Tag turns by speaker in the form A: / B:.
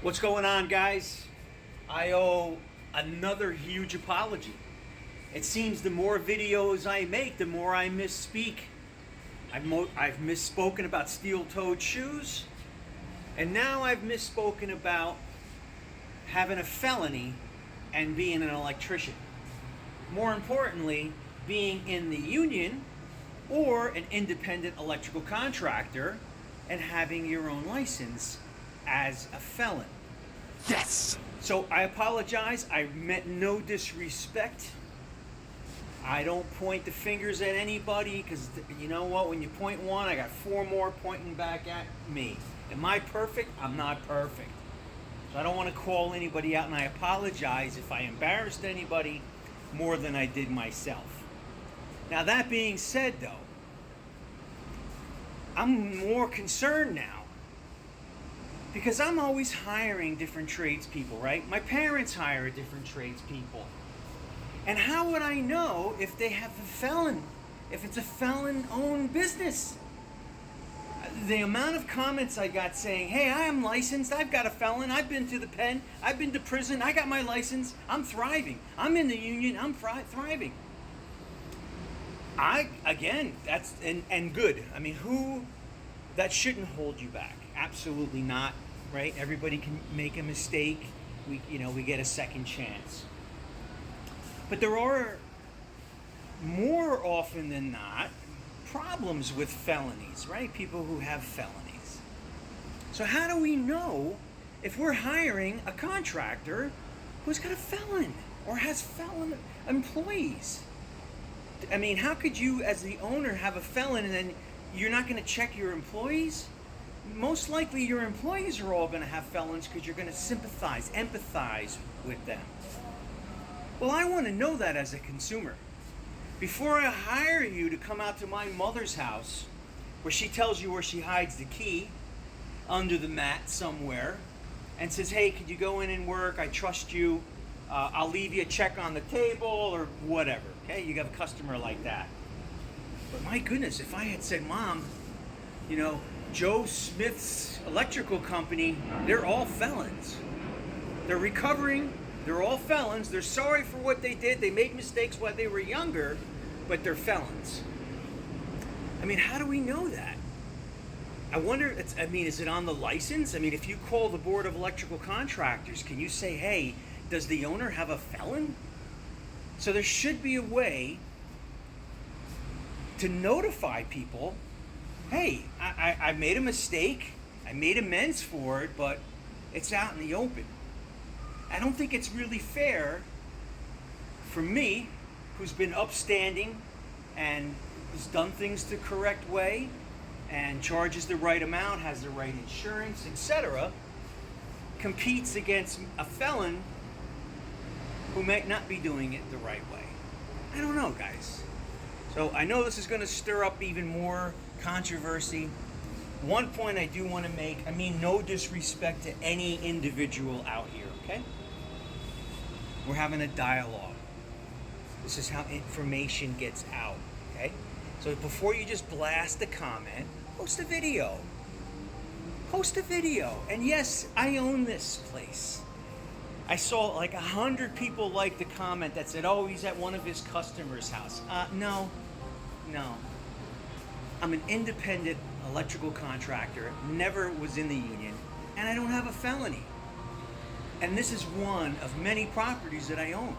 A: What's going on, guys? I owe another huge apology. It seems the more videos I make, the more I misspeak. I've misspoken about steel-toed shoes, and now I've misspoken about having a felony and being an electrician. More importantly, being in the union or an independent electrical contractor and having your own license as a felon.
B: Yes!
A: So I apologize. I meant no disrespect. I don't point the fingers at anybody because you know what? When you point one, I got four more pointing back at me. Am I perfect? I'm not perfect. So I don't want to call anybody out, and I apologize if I embarrassed anybody more than I did myself. Now, that being said, though, I'm more concerned now because I'm always hiring different tradespeople, right? My parents hire different tradespeople. And how would I know if they have a felon, if it's a felon-owned business? The amount of comments I got saying, hey, I am licensed, I've got a felon, I've been to the pen, I've been to prison, I got my license, I'm thriving. I'm in the union, I'm thriving. That's and good. I mean, that shouldn't hold you back. Absolutely not, right? Everybody can make a mistake. We get a second chance. But there are, more often than not, problems with felonies, right? People who have felonies. So how do we know if we're hiring a contractor who's got a felon or has felon employees? I mean, how could you, as the owner, have a felon and then you're not going to check your employees? Most likely your employees are all going to have felons because you're going to empathize with them. Well, I want to know that as a consumer. Before I hire you to come out to my mother's house, where she tells you where she hides the key, under the mat somewhere, and says, hey, could you go in and work? I trust you. I'll leave you a check on the table or whatever. Okay, you have a customer like that. But my goodness, if I had said, Mom, Joe Smith's electrical company, they're all felons. They're recovering. They're all felons. They're sorry for what they did. They made mistakes while they were younger, but they're felons. I mean, how do we know that? I wonder, is it on the license? I mean, if you call the Board of Electrical Contractors, can you say, hey, does the owner have a felon? So there should be a way to notify people, hey, I made a mistake. I made amends for it, but it's out in the open. I don't think it's really fair for me, who's been upstanding and has done things the correct way and charges the right amount, has the right insurance, etc., competes against a felon who might not be doing it the right way. I don't know, guys. So I know this is going to stir up even more controversy. One point I do want to make, no disrespect to any individual out here, okay? We're having a dialogue. This is how information gets out, okay? So before you just blast a comment, post a video. Post a video. And yes, I own this place. I saw like 100 people like the comment that said, oh, he's at one of his customers' house. No. I'm an independent electrical contractor, never was in the union, and I don't have a felony. And this is one of many properties that I own.